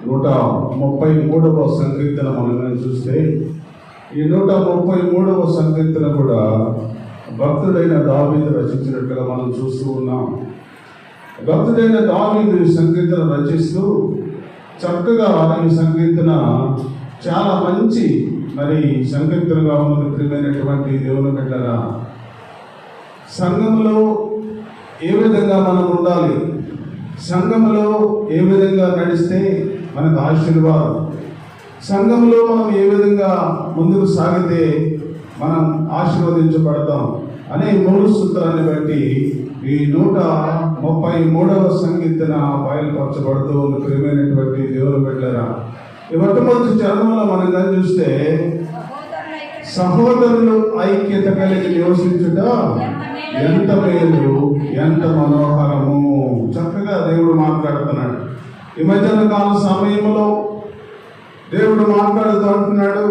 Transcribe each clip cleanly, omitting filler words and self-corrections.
133వ సంకీర్తన మనం చూస్తే ఈ 133వ సంకీర్తన కూడా భక్తుడైన దావీదు రచించినట్లుగా మనం చూస్తూ ఉన్నాం. భక్తుడైన దావీదు ఈ సంకీర్తన రచిస్తూ చక్కగా ఈ సంకీర్తన చాలా మంచి సంకీర్తనగా ఉన్నది. ప్రియమైనటువంటి దేవుని బిడ్డలారా, సంఘంలో ఏ విధంగా మనం ఉండాలి, సంఘంలో ఏ విధంగా నడిస్తే మనకు ఆశీర్వాదం, సంఘంలో మనం ఏ విధంగా ముందుకు సాగితే మనం ఆశీర్వదించబడతాం అనే 3 సూత్రాన్ని బట్టి ఈ 133వ సంకీర్తన బయలుపరచబడుతూ ఉంది. ప్రియమైనటువంటి దేవుని బిడ్డలారా, ఈ మొట్టమొదటి చరణంలో మనం కానీ చూస్తే సహోదరులు ఐక్యత కలిగి నివసించుట ఎంత మేలు, ఎంత మనోహరము. చక్కగా దేవుడు మాట్లాడుతున్నాడు. ఈ మధ్యాహ్న కాల సమయంలో దేవుడు మాట్లాడుతూ అంటున్నాడు,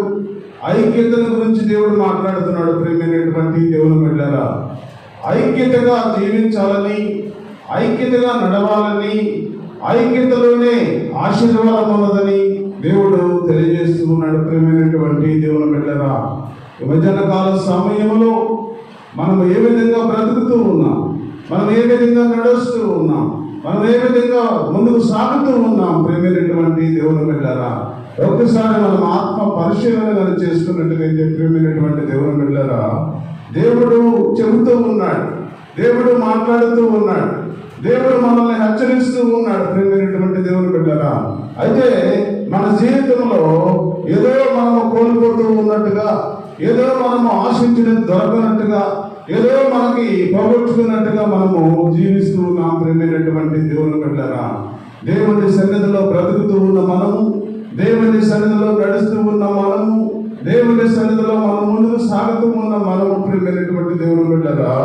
ఐక్యతల గురించి దేవుడు మాట్లాడుతున్నాడు. ప్రియమైనటువంటి దేవుని బిడ్డలారా, ఐక్యతగా జీవించాలని, ఐక్యతగా నడవాలని, ఐక్యతలోనే ఆశీర్వాదం ఉన్నదని దేవుడు తెలియజేస్తూ ఉన్నాడు. ప్రియమైనటువంటి దేవుని బిడ్డలారా, ఈ మధ్యాహ్న కాల సమయంలో మనం ఏ విధంగా బ్రతుకుతూ ఉన్నాం, మనం ఏ విధంగా నడుస్తూ ఉన్నాం, మనం ఏ విధంగా ముందుకు సాగుతూ ఉన్నాం. ప్రియమైనటువంటి దేవుని బిడ్డలారా, ఒక్కసారి మనం ఆత్మ పరిశీలన చేసుకున్నట్టుగైతే ప్రియమైనటువంటి దేవుని బిడ్డలారా, దేవుడు చెబుతూ ఉన్నాడు, దేవుడు మాట్లాడుతూ ఉన్నాడు, దేవుడు మనల్ని హెచ్చరిస్తూ ఉన్నాడు. ప్రియమైనటువంటి దేవుని బిడ్డలారా, అయితే మన జీవితంలో ఏదో మనము కోల్పోతూ ఉన్నట్టుగా, ఏదో మనము ఆశించినది దొరకనట్టుగా, ఏదో మనకి పోగొట్టుకున్నట్టుగా మనము జీవిస్తూ ఉన్నాం. ప్రియమైనటువంటి దేవుని బిడ్డలారా, దేవుని సన్నిధిలో బ్రతుకుతూ ఉన్న మనము, దేవుని సన్నిధిలో నడుస్తూ ఉన్న మనము, దేవుని సన్నిధిలో మనం ముందుకు సాగుతూ ఉన్న మనము, ప్రియమైనటువంటి దేవుని బిడ్డలారా,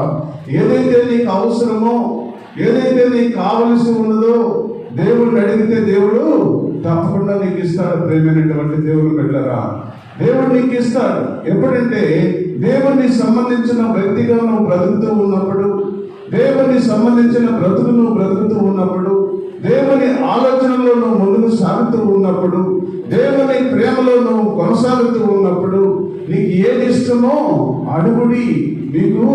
ఏదైతే నీకు అవసరమో, ఏదైతే నీకు కావలసి ఉన్నదో దేవుడిని అడిగితే దేవుడు తప్పకుండా నీకు ఇస్తాడు. ప్రియమైనటువంటి దేవుని బిడ్డలారా, దేవుడు నీకు ఇస్తాడు. ఎప్పుడంటే దేవునికి సంబంధించిన వ్యక్తిగా నువ్వు బ్రతుకుతూ ఉన్నప్పుడు, దేవునికి సంబంధించిన బ్రతుకు నువ్వు బ్రతుకుతూ ఉన్నప్పుడు, దేవుని ఆలోచనలో నువ్వు ముందుకు సాగుతూ ఉన్నప్పుడు, దేవుని ప్రేమలో నువ్వు కొనసాగుతూ ఉన్నప్పుడు, నీకు ఏది ఇష్టమో అడుగుడి మీకు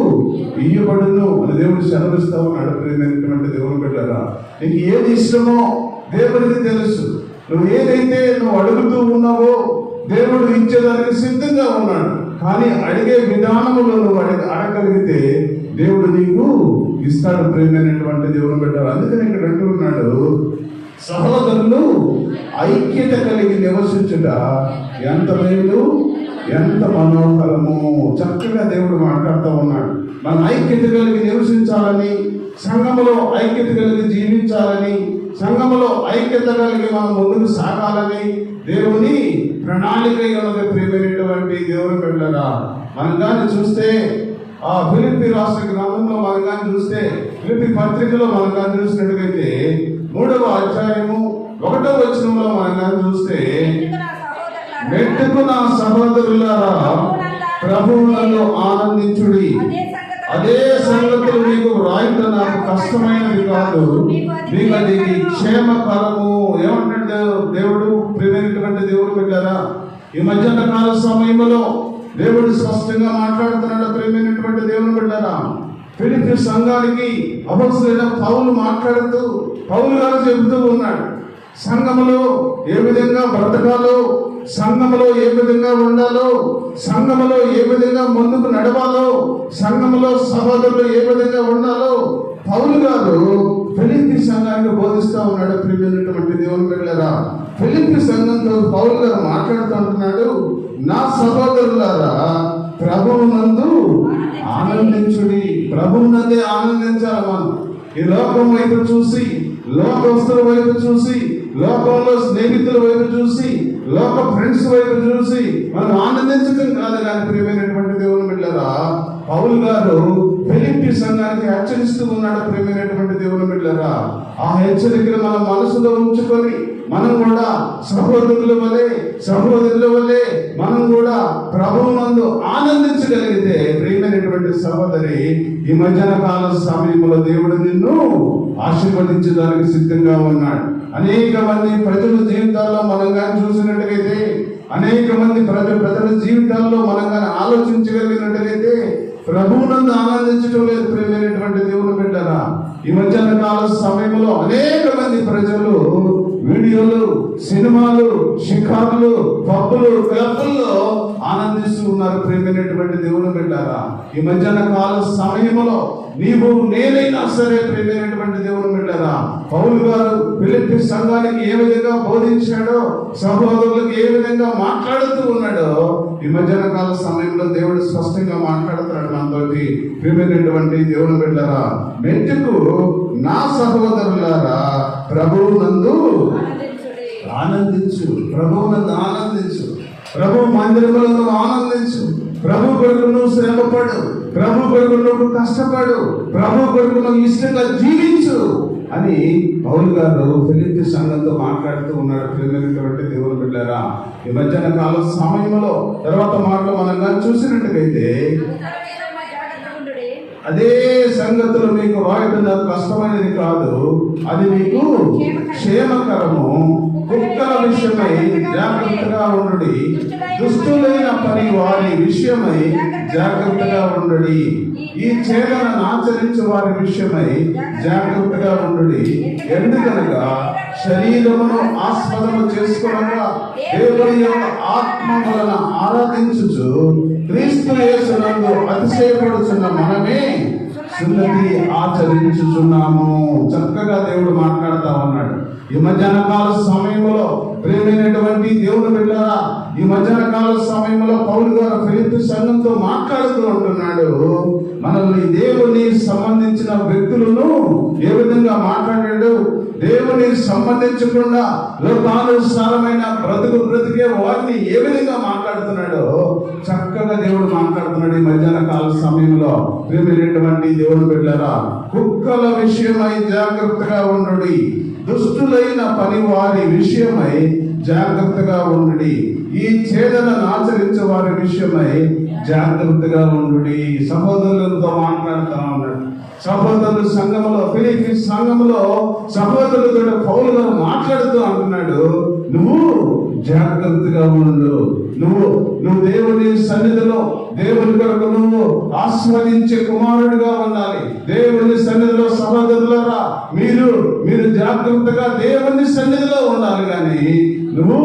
ఇయ్యబడును అని దేవుడు సెలవిస్తా ఉన్నాడు. ప్రియమైనటువంటి దేవుని బిడ్డలారా, నీకు ఏది ఇష్టమో దేవునికి తెలుసు. నువ్వు ఏదైతే నువ్వు అడుగుతూ ఉన్నావో దేవుడు ఇచ్చేదానికి సిద్ధంగా ఉన్నాడు. కానీ అడిగే విధానంలో నువ్వు అడగలిగితే దేవుడు నీకు ఇస్తాడు. ప్రియమైనటువంటి దేవుని బిడ్డలారా, అందుకని ఇక్కడ అంటున్నాడు, సహోదరులు ఐక్యత కలిగి నివసించుట ఎంత మేలు, ఎంత మనోహరము. చక్కగా దేవుడు మాట్లాడుతూ ఉన్నాడు. మనం ఐక్యత కలిగి నివసించాలని, సంఘములో ఐక్యత కలిగి జీవించాలని, సంఘములో ఐక్యత కలిగి మనం ముందుకు సాగాలని దేవుని ప్రణాళిక ఉన్నది. ప్రియమైనటువంటి దేవుని బిడ్డలారా, మనం కానీ చూస్తే ఆ ఫిలిప్పీ రాష్ట్ర గ్రంథంలో మనం కానీ చూస్తే, ఫిలిప్పీ పత్రికలో మనం కానీ చూసినట్టుగైతే 3వ అధ్యాయము 1వ వచనంలో మనం కానీ చూస్తే, మెట్టుకు నా సహోదరులారా ప్రభువులలో ఆనందించుడి, అదే సంగతులు మీకు వ్రాయుట నాకు కష్టమైనది కాదు, మీకు అది క్షేమకరము. ఏమంటాడు దేవుడు? ప్రియమైనటువంటి దేవుడు బిడ్డలారా, ఈ మధ్యాహ్న కాల సమయంలో దేవుడు స్పష్టంగా మాట్లాడుతున్నాడు. ప్రియమైనటువంటి దేవుని బిడ్డలారా, ఫిలిప్పీ సంఘానికి అపొస్తలుడైన పౌలు మాట్లాడుతూ, పౌలు గారు చెబుతూ ఉన్నాడు, సంఘములో ఏ విధంగా బ్రతకాలో, సంఘములో ఏ విధంగా ఉండాలో, సంఘములో ఏ విధంగా ముందుకు నడవాలో, సంఘములో సహోదరులు ఏ విధంగా ఉండాలో పౌలు గారు ఫిలిప్పీ సంఘాన్ని బోధిస్తూ ఉన్నాడు. ప్రియమైనటువంటి దేవుని బిడ్డలారా, ఫిలిప్పీ సంఘంతో పౌలు గారు మాట్లాడుతూ ఉంటున్నాడు, నా సహోదరులారా ప్రభువునందు ఆనందించుడి. ప్రభువునందే ఆనందించాలి. మనం ఈ లోకం వైపు చూసి, లోకస్తుల వైపు చూసి, లోకంలో స్నేహితుల వైపు చూసి, లోక ఫ్రెండ్స్ వైపు చూసి మనం ఆనందించడం కాదు. కానీ ప్రియమైనటువంటి దేవుని బిడ్డలారా, పౌలు గారు ఫిలిప్పీ సంఘానికి హెచ్చరిస్తూ ఉన్నాడు. ప్రియమైనటువంటి దేవుని బిడ్డలారా, ఆ హెచ్చరికను మన మనసులో ఉంచుకొని మనం కూడా సహోదరుల వలె మనం కూడా ప్రభువునందు ఆనందించగలిగితే, ప్రియమైనటువంటి సహోదరి, ఈ మధ్యాహ్న కాల సమయంలో దేవుడు నిన్ను ఆశీర్వదించడానికి సిద్ధంగా ఉన్నాడు. అనేక మంది ప్రజల జీవితాల్లో మనం కానీ చూసినట్టుగైతే, అనేక మంది ప్రజల జీవితాల్లో మనం కానీ ఆలోచించగలిగినట్టుగైతే, ప్రభువునందు ఆనందించడం లేదు. ప్రియమైనటువంటి దేవుని బిడ్డలారా, ఈ మధ్యాహ్న కాల సమయంలో అనేక మంది ప్రజలు వీడియోలు, సినిమాలు, షికార్లు, పబ్బులు, క్లబ్బుల్లో ఆనందిస్తూ ఉన్నారు. ప్రియమైనటువంటి దేవుని బిడ్డలారా, ఈ మధ్యాహ్న కాల సమయంలో నీవు నేనైనా సరే, ప్రియమైనటువంటి దేవుని బిడ్డలారా, పౌలు గారు ఫిలిప్పీ సంఘానికి ఏ విధంగా బోధించాడో, సహోదరులకు ఏ విధంగా మాట్లాడుతూ ఉన్నాడో, ఈ మధ్యాహ్న కాల సమయంలో దేవుడు స్పష్టంగా మాట్లాడుతున్నాడు మనతోటి. ప్రియమైనటువంటి దేవుని బిడ్డలారా, మెట్టుకు నా సహోదరులారా, ప్రభువునందు ఆనందించు, ప్రభువునందు ఆనందించు, ప్రభు మందిరములను ఆనందించు, ప్రభు కొరకు నువ్వు శ్రమపడు, ప్రభు కొరకు నువ్వు కష్టపడు, ప్రభు కొరకు నువ్వు ఇష్టంగా జీవించు అని పౌలు గారు ఫిలిప్పీ సంఘంతో మాట్లాడుతూ ఉన్నాడు. ప్రియమైనటువంటి దేవుని బిడ్డలారా, ఈ మధ్యాహ్న కాల సమయంలో తర్వాత మాటలు మనం చూసినట్టుగైతే, అదే సంగతులు మీకు రాయడం నాకు కష్టమైనది కాదు, అది మీకు క్షేమకరము. కుక్కల విషయమై జాగ్రత్తగా ఉండు, దుష్టులైన పని వారి విషయమై జాగ్రత్తగా ఉండు, ఈ చేదనను ఆచరించే వారి విషయమై జాగ్రత్తగా ఉండు. ఎందుకనగా శరీరమును ఆస్పదము చేసుకోవగా దేవుని యొక్క ఆత్మ వలన ఆరాధించుచు క్రీస్తు యేసునందు అతిశయపడుచున్న మనమే సున్నతి ఆచరించుచున్నాము. చక్కగా దేవుడు మాట్లాడుతా ఉన్నాడు. ఈ మధ్యాహ్న కాల సమయంలో, ప్రియమైనటువంటి దేవుని బిడ్డలారా, ఈ మధ్యాహ్న కాల సమయంలో పౌలు గారు ఫిలిప్పీ సంఘంతో మాట్లాడుతూ ఉంటున్నాడు. మనల్ని దేవుని సంబంధించిన వ్యక్తులను ఏ విధంగా మాట్లాడాడు, దేవుని సంబంధించకుండా లోకానుసారమైన బ్రతికే వారిని ఏ విధంగా మాట్లాడుతున్నాడో చక్కగా దేవుడు మాట్లాడుతున్నాడు. ఈ మధ్యాహ్న కాల సమయంలో ప్రియమైనటువంటి దేవుని బిడ్డలారా, కుక్కల విషయమై జాగ్రత్తగా ఉండు, దుష్టులైన పని వారి విషయమై జాగ్రత్తగా ఉండు, ఈ చేదనను ఆచరించే వారి విషయమై జాగ్రత్తగా ఉండు. సహోదరులతో మాట్లాడుతూ ఉన్నాడు. సహోదరుల సంఘంలో, ఫిలిప్పీ సంఘంలో సహోదరులతో పౌలు గారు మాట్లాడుతూ అంటున్నాడు, నువ్వు జాగ్రత్తగా ఉండు, నువ్వు దేవుని సన్నిధిలో దేవుని కొరకు నువ్వు ఆస్వాదించే కుమారుడిగా ఉండాలి. దేవుని సన్నిధిలో సహోదరులారా, మీరు జాగ్రత్తగా దేవుని సన్నిధిలో ఉండాలి. కానీ నువ్వు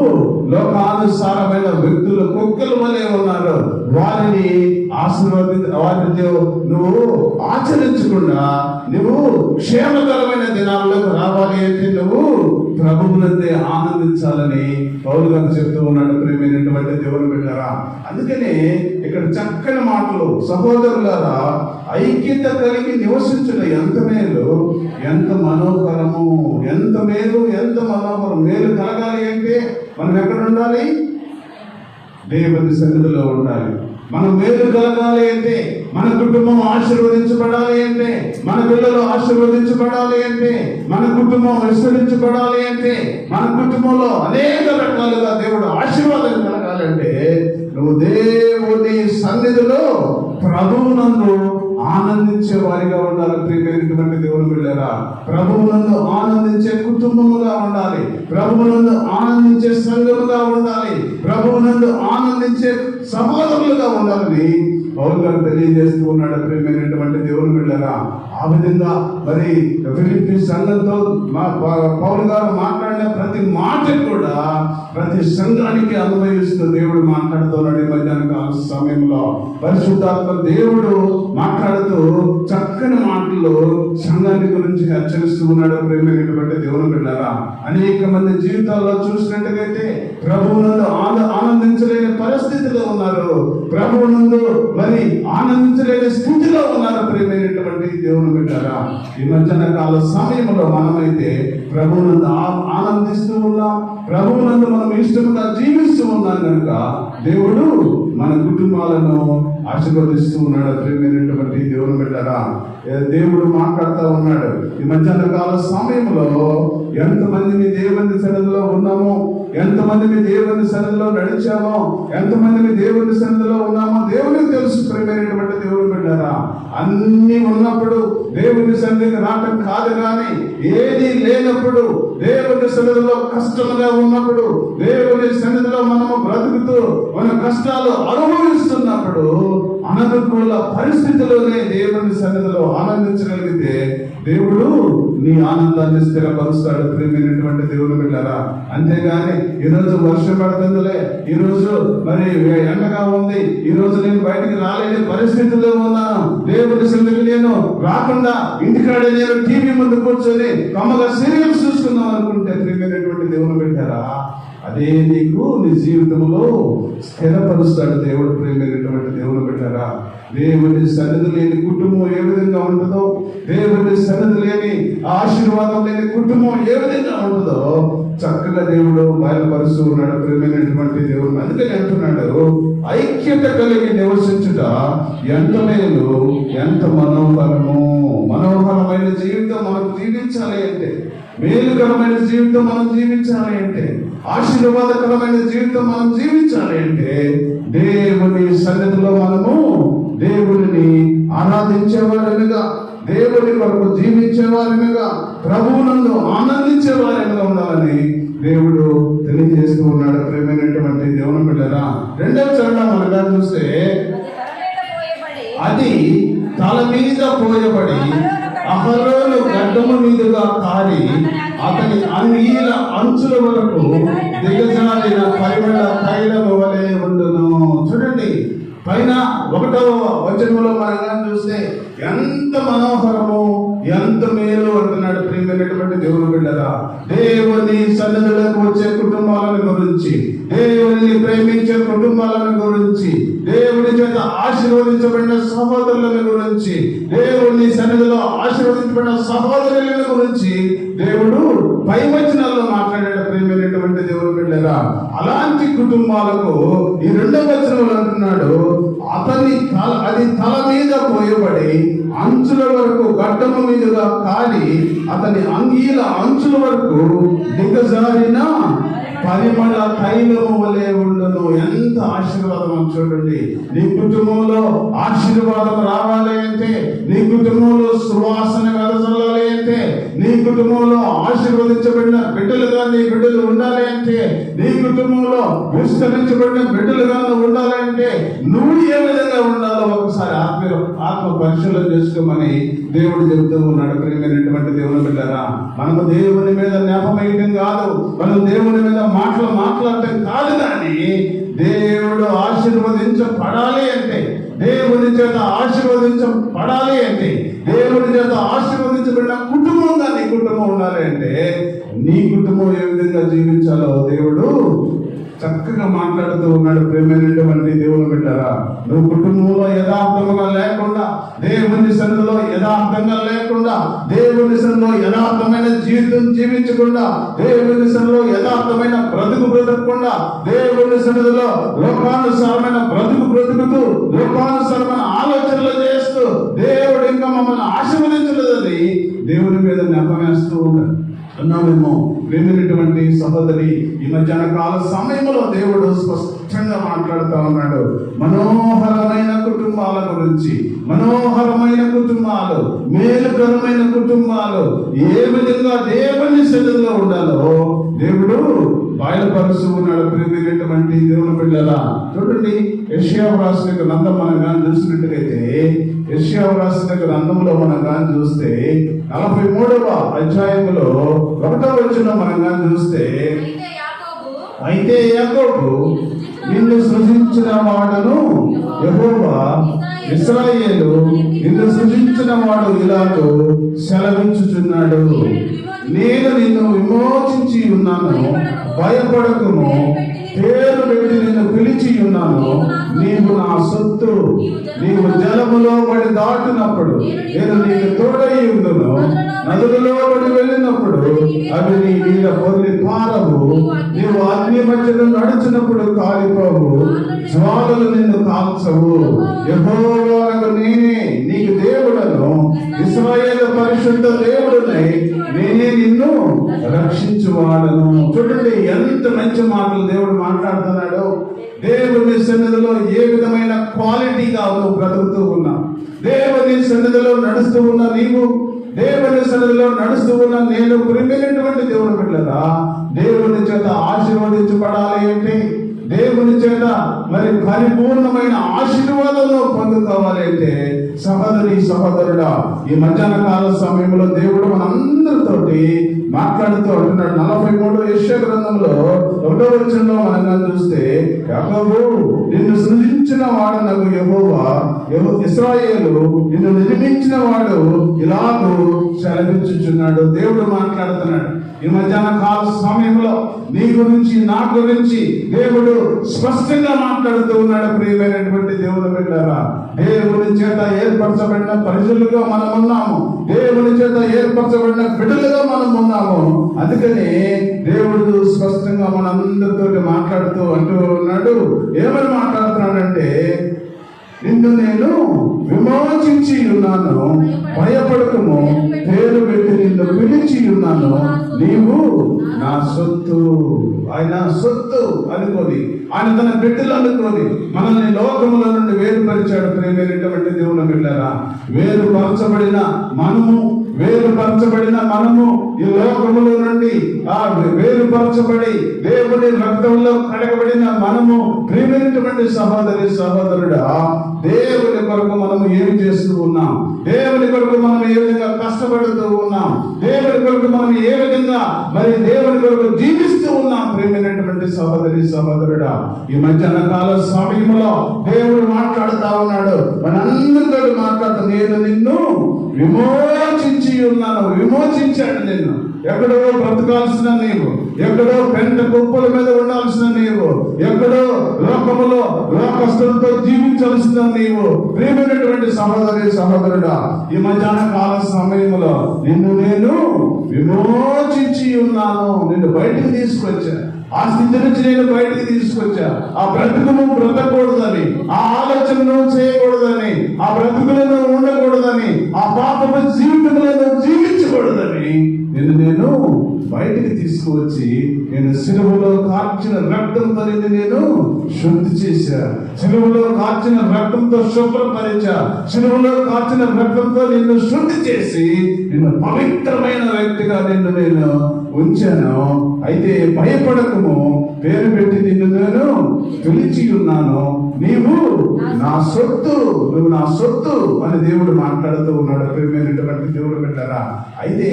లోకానుసారమైన వ్యక్తులు కుక్కల వలె ఉన్నారు, వారిని వారితో నువ్వు ఆచరించకుండా నువ్వు క్షేమకరమైన దినాల్లోకి రావాలి అంటే నువ్వు ప్రభువునందే ఆనందించాలని పౌలు గారు చెప్తూ ఉన్నాడు. ప్రియమైనటువంటి దేవుని బిడ్డలారా, అందుకనే ఇక్కడ చక్కని మాటలు, సహోదరులారా ఐక్యత కలిగి నివసించుట ఎంత మేలు, ఎంత మనోహరము, ఎంత మేలు, ఎంత మనోహరం. మేలు కలగాలి అంటే మనం ఎక్కడ ఉండాలి? దేవుని సన్నిధిలో ఉండాలి. మనం మేలు కలగాలి అంటే, మన కుటుంబం ఆశీర్వదించబడాలి అంటే, మన పిల్లలు ఆశీర్వదించబడాలి అంటే, మన కుటుంబం విస్తరించబడాలి అంటే, మన కుటుంబంలో అనేక రకాలుగా దేవుడు ఆశీర్వాదం కలగాలంటే నువ్వు దేవుని సన్నిధిలో ప్రభువునందు ఆనందించే వారిగా ఉండాలి. ప్రియమైనటువంటి దేవుని బిడ్డలారా, ప్రభువునందు ఆనందించే కుటుంబముగా ఉండాలి, ప్రభువునందు ఆనందించే సంఘముగా ఉండాలి, ప్రభువునందు ఆనందించే సహోదరులుగా ఉండాలని పౌలు గారు తెలియజేస్తూ ఉన్నాడు. ప్రియమైనటువంటి దేవుని బిడ్డలారా, ఆ విధంగా మరి ఫిలిప్పీ సంఘంతో పౌలు గారు మాట్లాడిన ప్రతి మాట కూడా ప్రతి సంఘానికి అనుభవిస్తూ దేవుడు మాట్లాడుతున్నాడు. ఈ మధ్యాహ్న కాల సమయంలో పరిశుద్ధాత్మ దేవుడు మాట్లాడుతూ చక్కని మాటలు సంఘాన్ని గురించి హెచ్చరిస్తూ ఉన్నాడు. ప్రియమైనటువంటి దేవుని బిడ్డలారా, అనేక మంది జీవితాల్లో చూసినట్టుగైతే ప్రభువునందు ఆనందించలేని పరిస్థితిలో ఉన్నారు. ప్రభువునందు మరి మరి ఆనందించలేని స్థితిలో ఉన్నారు ప్రియమైనటువంటి దేవుని బిడ్డలారా. ఈ మధ్యాహ్న కాల సమయంలో మనమైతే ప్రభువునందు ఆనందిస్తూ ఉన్నాం, ప్రభువునందు మనం ఇష్టంగా జీవిస్తూ ఉన్నాం కనుక దేవుడు మన కుటుంబాలను ఆశీర్వదిస్తూ ఉన్నాడు ప్రియమైనటువంటి దేవుని బిడ్డలారా. దేవుడు మాట్లాడుతూ ఉన్నాడు. ఈ మధ్యాహ్న కాల సమయంలో ఎంతమంది మీ దేవుని సన్నిధిలో ఉన్నామో, ఎంతమంది మీ దేవుని సన్నిధిలో నడిచామో, ఎంతమంది మీ దేవుని సన్నిధిలో ఉన్నామో దేవునికి తెలుసు ప్రియమైనటువంటి దేవుని బిడ్డలారా. అన్ని ఉన్నప్పుడు దేవుని సన్నిధికి రావటం కాదు, కానీ ఏది లేనప్పుడు దేవుని సన్నిధిలో కష్టంగా ఉన్నప్పుడు, దేవుని సన్నిధిలో మనము బ్రతుకుతూ మన కష్టాలు అనుభవిస్తున్నప్పుడు, అననుకూల పరిస్థితుల్లోనే దేవుని సన్నిధిలో ఆనందించగలిగితే దేవుడు నీ ఆనందాన్ని స్థిరపరుస్తాడు ప్రియమైనటువంటి దేవుని బిడ్డలారా. అంతేగాని ఈరోజు వర్షం పడుతుందిలే, ఈరోజు మరి ఎండగా ఉంది, ఈ రోజు నేను బయటికి రాలేని పరిస్థితుల్లో ఉన్నాను, దేవుని సన్నిధికి నేను రాకుండా ఇంటికాడే నేను టీవీ ముందు కూర్చొని కమ్మగా సీరియల్స్ చూసుకుందాం అనుకుంటే ప్రియమైనటువంటి దేవుని బిడ్డలారా, అదే నీకు నీ జీవితంలో స్థిరపరుస్తాడు దేవుడు ప్రియమైనటువంటి దేవుని బిడ్డలారా. దేవుని సన్నిధి లేని కుటుంబం ఏ విధంగా ఉంటుందో, దేవుని సన్నిధి లేని ఆశీర్వాదం లేని కుటుంబం ఏ విధంగా ఉంటుందో చక్కగా దేవుడు బయలుపరుస్తూ ఉన్నాడు ప్రియమైనటువంటి దేవుడు. అందుకని అంటున్నాడు, ఐక్యత కలిగి నివసించుట ఎంత మేలు, ఎంత మనోహరము. మనోహరమైన జీవితం మనం జీవించాలి అంటే, మేలుకరమైన జీవితం మనం జీవించాలి అంటే, ఆశీర్వాదకరమైన జీవితం మనం జీవించాలి అంటే దేవుని సన్నిధిలో మనము దేవుడిని ఆరాధించేవారనిగా, దేవుని కొరకు జీవించేవారనిగా, ప్రభువునందు ఆనందించేవారనిగా ఉండాలని దేవుడు తెలియజేస్తూ ఉన్నాడు ప్రియమైనటువంటి దేవుని బిడ్డలారా. రెండవ చరణం మనగా చూస్తే, అది తల మీద పోయబడి అహరోను గడ్డము మీదుగా కారి అతని అంగీల అంచుల వరకు దిగజారిన పరిమళ తైలము వలె ఉండును. చూడండి, పైన 1వ వచనంలో మనం చూస్తే ఎంత మనోహరము, ఎంత మేలు అంటున్నాడు ప్రియమైనటువంటి దేవుని బిడ్డలారా. దేవుని సన్నిధిలోకి వచ్చే కుటుంబాలను గురించి, దేవుని ప్రేమించే కుటుంబాలను గురించి, దేవుని చేత ఆశీర్వదించబడిన సహోదరులను గురించి, దేవుని సన్నిధిలో ఆశీర్వదించబడిన సహోదరుల గురించి దేవుడు పై వచనాల్లో మాట్లాడాడు ప్రియమైనటువంటి దేవుని బిడ్డలారా. అలాంటి కుటుంబాలకు ఈ 2వ వచనంలో అంటున్నాడు, అది తల మీద పోయబడి అంచుల వరకు గడ్డము మీదుగా కాలి అతని అంగీల అంచుల వరకు దిగజారిన పరిమళ తైలము వలె ఉండును. ఎంత ఆశీర్వాదం చూడండి. నీ కుటుంబంలో ఆశీర్వాదం రావాలి అంటే, నీ కుటుంబంలో సువాసన వెదజల్లాలి అంటే, నీ కుటుంబంలో ఆశీర్వదించబడిన బిడ్డలుగా నీ బిడ్డలు ఉండాలి అంటే, నీ కుటుంబంలో విస్తరించబడిన బిడ్డలుగా ఉండాలి అంటే నువ్వు ఏ విధంగా ఉండాలో ఒకసారి ఆత్మ పరిశీలన చేసుకోమని దేవుడు చెబుతూ ఉన్నాడు ప్రియమైనటువంటి దేవుని బిడ్డలారా. మనము దేవుని మీద నేపమేయటం కాదు, మనం దేవుని మీద మాట్లాడటం కాదు, కానీ దేవుడు ఆశీర్వదించబడాలి అంటే, దేవుని చేత ఆశీర్వదించబడాలి అంటే, దేవుని చేత ఆశీర్వదించబడిన కుటుంబంగా నీ కుటుంబం ఉండాలి అంటే, నీ కుటుంబం ఏ విధంగా జీవించాలో దేవుడు చక్కగా మాట్లాడుతూ ఉన్నాడు ప్రియమైనటువంటి దేవుని బిడ్డలారా. నువ్వు కుటుంబంలో యథార్థంగా లేకుండా, దేవుని సన్నిధిలో యథార్థంగా లేకుండా, దేవుని సన్నిధిలో యథార్థమైన జీవితం జీవించకుండా, దేవుని సన్నిధిలో యథార్థమైన బ్రతుకుకుండా, దేవుని సన్నిధిలో లోకానుసారమైన బ్రతుకుతూ, లోకానుసారమైన ఆలోచనలు చేస్తూ దేవుడు ఇంకా మమ్మల్ని ఆశీర్వదించలేదని దేవుని మీద నెపమేస్తూ ఉంటాడు. అన్నామేమో ప్రేమైనటువంటి సహోదరి, ఈ మధ్యాహ్న కాల సమయంలో దేవుడు స్పష్టంగా మాట్లాడుతూ ఉన్నాడు మనోహరమైన కుటుంబాల గురించి. మనోహరమైన కుటుంబాలు, మేలుకరమైన కుటుంబాలు ఏ విధంగా దేవుని సన్నిధిలో ఉండాలో దేవుడు బయలుపరుస్తూ ఉన్నాడు ప్రియమైనటువంటి దేవుని బిడ్డలారా. చూడండి, యెషయా రాసిన గ్రంథం మనం కానీ చూసినట్టుగైతే, యెషయా రాసిన గ్రంథంలో మనం కానీ చూస్తే 43వ అధ్యాయంలో 1వ వచనం మనం కానీ చూస్తే, అయితే యాకోబు నిన్ను సృజించిన వాడను యెహోవా, ఇశ్రాయేలు నిన్ను సృజించిన వాడు ఇలాగూ సెలవించుచున్నాడు, నేను నిన్ను విమోచించి ఉన్నాను, భయపడకుము, పేరు పెట్టి నిన్ను పిలిచి ఉన్నాను. నీవు నా సొత్తు. నీవు జలములో పడి దాటినప్పుడు నేను నీకు తోడై ఉందును. నదులలో పడి వెళ్ళినప్పుడు అవి నీ మీద పొర్లి పారవు. నీవు అగ్ని మధ్యలో నడిచినప్పుడు కాలిపోవు. జ్వాలలు నిన్ను కాల్చవు. యెహోవా నేనే నీకు దేవుడను, ఇశ్రాయేలు పరిశుద్ధ దేవుడునై నేనే నిన్ను రక్షించువాడను. చూడండి ఎంత మంచి మాటలు దేవుడు మాట్లాడుతున్నాడు. దేవుని సన్నిధిలో ఏ విధమైన క్వాలిటీగా నువ్వు బ్రతుకుతూ ఉన్నావు. దేవుని సన్నిధిలో నడుస్తూ ఉన్న నీవు, దేవుని సన్నిధిలో నడుస్తూ ఉన్న నేను ప్రేమైనటువంటి దేవుని బిడ్డలారా, దేవుని చేత ఆశీర్వదించబడాలి అంటే, దేవుని చేత మరి పరిపూర్ణమైన ఆశీర్వాదంలో పొందుకోవాలి అంటే, సహోదరి సహోదరుడా, ఈ మధ్యాహ్న కాల సమయంలో దేవుడు మనందరితోటి మాట్లాడుతూ అంటున్నాడు. 43 యెషయా గ్రంథంలో 1వ వచనంలో మనం చూస్తే, యాకోబు నిన్ను సృజించిన వాడు నాకు యెహోవా, ఇశ్రాయేలు నిన్ను నిర్మించిన వాడు ఇలాగూ సెలవిచ్చుచున్నాడు. దేవుడు మాట్లాడుతున్నాడు. ఈ మధ్యాహ్న కాల సమయంలో నీ గురించి నా గురించి దేవుడు స్పష్టంగా మాట్లాడుతూ ఉన్నాడు. ప్రియమైనటువంటి దేవుని బిడ్డలారా, దేవుని చేత ఏర్పరచబడిన ప్రజలుగా మనం ఉన్నాము. దేవుని చేత ఏర్పరచబడిన బిడ్డలుగా మనం ఉన్నాము. అందుకని దేవుడు స్పష్టంగా మనందరితో మాట్లాడుతూ అంటూ ఉన్నాడు. ఏమని మాట్లాడుతున్నాడంటే, నిన్ను నేను విమోచించి ఉన్నాను, భయపడకము, పేరు పెట్టి నిన్ను పిలిచి ఉన్నాను, నీవు నా సొత్తు. ఆయన సొత్తు అనుకోని, ఆయన తన బిడ్డలు అనుకోని మనల్ని లోకముల నుండి వేరుపరిచాడు. ప్రేమైనటువంటి దేవుని బిడ్డలారా, వేరుపరచబడిన మనము ఈ లోకముల నుండి వేరుపరచబడి దేవుని రక్తంలో కడగబడిన మనము, ప్రియమైనటువంటి సహోదరి సహోదరుడా, దేవుని కొరకు మనము ఏమి చేస్తూ ఉన్నాం, దేవుని కొరకు మనం ఏ విధంగా కష్టపడుతూ ఉన్నాం, దేవుని కొరకు మనం ఏ విధంగా మరి దేవుని కొరకు జీవిస్తూ ఉన్నాం. ప్రియమైనటువంటి సహోదరి సహోదరుడా, ఈ మధ్యాహ్న కాల సమయంలో దేవుడు మాట్లాడుతా ఉన్నాడు. మనందరితో మాట్లాడుతూ, నేను నిన్ను విమోచించి ఉన్నాను. విమోచించాడు నిన్ను. ఎక్కడో బ్రతకాల్సిన నీవు, ఎక్కడో పెంట కుప్పల మీద ఉండాల్సిన నీవు, ఎక్కడో లోకములో లోకస్తులతో జీవించాల్సిన నీవు, ప్రియమైనటువంటి సహోదరి సహోదరుడా, ఈ మధ్యాహ్న కాల సమయంలో నిన్ను నేను విమోచించి ఉన్నాను. నిన్ను బయటికి తీసుకొచ్చా. ఆ స్థితి నుంచి నేను బయటికి తీసుకొచ్చా. ఆ బ్రతుకును బ్రతకూడదని, ఆ ఆలోచనను చేయకూడదని, ఆ బ్రతుకులను ఉండకూడదని, ఆ పాపపు జీవితంలో జీవించకూడదని నేను బయటికి తీసుకువచ్చి నేను సిలువలో కార్చిన రక్తంతో నేను శుద్ధి చేశా. సిలువలో కార్చిన రక్తంతో శుభ్రపరిచా. సిలువలో కార్చిన రక్తంతో నిన్ను శుద్ధి చేసి నిన్ను పవిత్రమైన వ్యక్తిగా నేను ఉంచాను. అయితే భయపడకము, పేరు పెట్టి నిన్ను నేను పిలిచి ఉన్నాను, నీవు నా సొత్తు, నువ్వు నా సొత్తు అని దేవుడు మాట్లాడుతూ ఉన్నాడు. ప్రియమైనటువంటి దేవుడు బిడ్డలారా, అయితే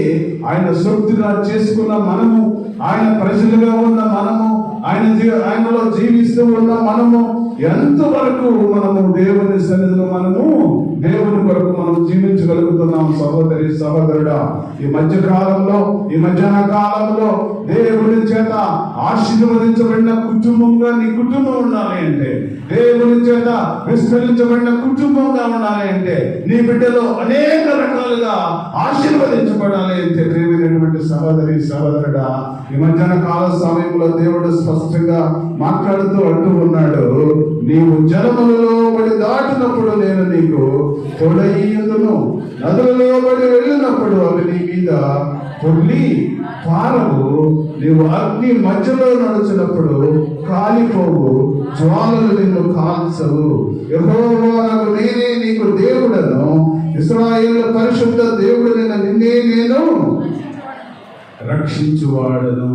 ఆయన సొత్తుగా చేసుకున్న మనము, ఆయన ప్రజలుగా ఉన్న మనము, ఆయనలో జీవిస్తూ ఉన్న మనము ఎంతవరకు మనము దేవుని సన్నిధిలో మనము దేవుని కొరకు మనం జీవించగలుగుతున్నాం. సహోదరి సహోదరుడా, ఈ మధ్యాహ్న కాలంలో దేవుని చేత ఆశీర్వదించబడిన కుటుంబంగా నీ కుటుంబం ఉండాలి అంటే, దేవుని చేత విస్తరించబడిన కుటుంబంగా ఉండాలి అంటే, నీ బిడ్డలో అనేక రకాలుగా ఆశీర్వదించబడాలి అంటే, ప్రియమైనటువంటి సహోదరి సహోదరుడా, ఈ మధ్యాహ్న కాల సమయంలో దేవుడు స్పష్టంగా మాట్లాడుతూ అంటూ ఉన్నాడు, నీవు జలములలో పడి దాటినప్పుడు నేను నీకు తోడయ్యుందును, నదులలో పడి వెళ్ళినప్పుడు అవి నీ మీద పొర్లి పారవు, నీవు అగ్ని మధ్యలో నడిచినప్పుడు కాలిపోవు, జ్వాలలు నిన్ను కాల్చవు. యెహోవా నేనే నీకు దేవుడను, ఇశ్రాయేలు పరిశుద్ధ దేవుడు నిన్నే నేను రక్షించువాడను.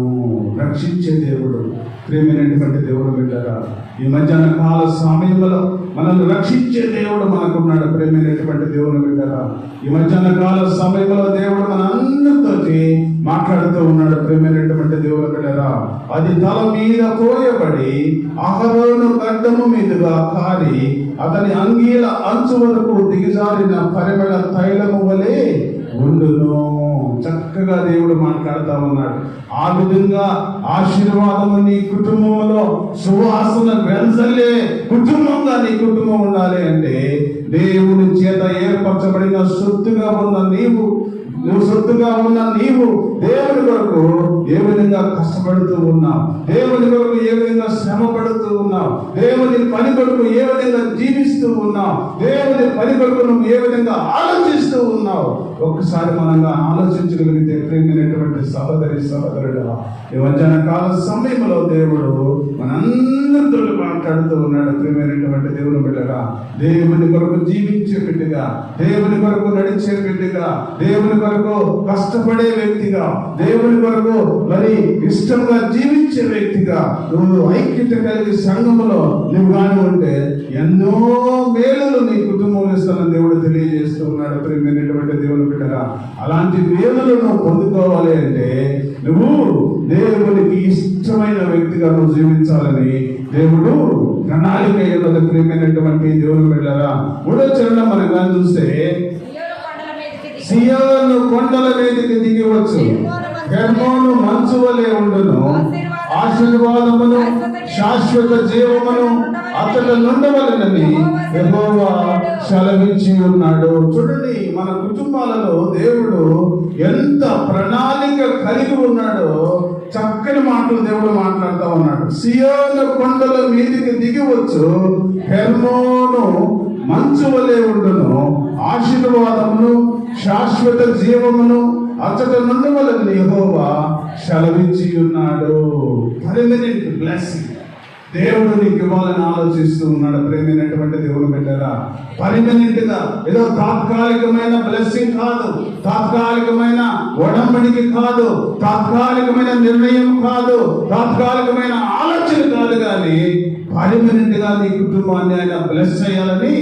రక్షించే దేవుడు. ప్రియమైనటువంటి దేవుడు బిడ్డలారా, ఈ మధ్యాహ్న కాల సమయంలో మనల్ని రక్షించే దేవుడు మనకున్నాడు. ప్రియమైనటువంటి దేవుని బిడ్డలారా, ఈ మధ్యాహ్న కాల సమయంలో దేవుడు మన అందరితోటి మాట్లాడుతూ ఉన్నాడు. ప్రియమైనటువంటి దేవుని బిడ్డలారా, అది తల మీద పోయబడి అహరోను గడ్డము మీదుగా కారి అతని అంగీల అంచు వరకు దిగజారిన పరిమళ తైలము వలె ఉండును. చక్కటి చక్కగా దేవుడు మాట్లాడుతూ ఉన్నాడు. ఆ విధంగా ఆశీర్వాదము నీ కుటుంబంలో సువాసన వెదజల్లే కుటుంబంగా నీ కుటుంబం ఉండాలి అంటే దేవుని చేత ఏర్పరచబడిన సొత్తుగా ఉన్న నీవు దేవుని కొరకు ఏ విధంగా కష్టపడుతూ ఉన్నావు, దేవుని కొరకు ఏ విధంగా శ్రమ పడుతూ ఉన్నావు, దేవుని పని కొరకు ఏ విధంగా జీవిస్తూ ఉన్నావు, దేవుని పని కొరకు నువ్వు ఏ విధంగా ఆలోచిస్తూ ఉన్నావు, ఒక్కసారి మనంగా ఆలోచించగలిగితే ప్రేమైనటువంటి సహోదరుడా, ఈ మధ్యాహ్న కాల సమయంలో దేవుడు మనందరితో మాట్లాడుతూ ఉన్నాడు. ప్రేమైనటువంటి దేవుని బిడ్డగా, దేవుని కొరకు జీవించే బిడ్డగా, దేవుని కొరకు నడిచే బిడ్డగా, దేవుని కొరకు కష్టపడే వ్యక్తిగా, దేవుని కొరకు మరి ఇష్టంగా జీవించే వ్యక్తిగా నువ్వు ఐక్యత కలిగి సంఘములో నువ్వు కానీ ఉంటే ఎన్నో మేలులు నీ కుటుంబంలో ఇస్తానని దేవుడు తెలియజేస్తూ ఉన్నాడు. ప్రేమైనటువంటి దేవుని బిడ్డగా, అలాంటి మేలులు నువ్వు పొందుకోవాలి అంటే నువ్వు దేవునికి ఇష్టమైన వ్యక్తిగా నువ్వు జీవించాలని దేవుడు ప్రణాళిక ఉన్నది. ప్రేమైనటువంటి దేవుని బిడ్డగా, 3వ చరణం మనం కానీ చూస్తే సియోను కొండల మీదకి దిగివచ్చు, హెర్మోను మంచు వలె ఉండును, ఆశీర్వాదమును శాశ్వత జీవమును అతడు నుండవలెనని యెహోవా సెలవిచ్చి ఉన్నాడు. చూడండి, మన కుటుంబాలలో దేవుడు ఎంత ప్రణాళిక కలిగి ఉన్నాడో చక్కని మాటలు దేవుడు మాట్లాడుతూ ఉన్నాడు. సియోను కొండల మీదకి దిగివచ్చు, హెర్మోను మంచు వలె ఉండును, ఆశీర్వాదమును శాశ్వత జీవమును అతడు నుండి వలన యెహోవా సెలవిచ్చి ఉన్నాడు. పర్మనెంట్ బ్లెస్సింగ్ దేవుడు నీకు ఇవ్వాలని ఆలోచిస్తూ ఉన్నాడు. ప్రేమైనటువంటి దేవుని బిడ్డగా, పర్మనెంట్ గా ఏదో తాత్కాలికమైన బ్లెస్సింగ్ కాదు, తాత్కాలికమైన ఒడంబడికి కాదు, తాత్కాలికమైన నిర్ణయం కాదు, తాత్కాలికమైన ఆలోచన కాదు, కానీ పర్మనెంట్ గా నీ కుటుంబాన్ని ఆయన బ్లెస్ చేయాలని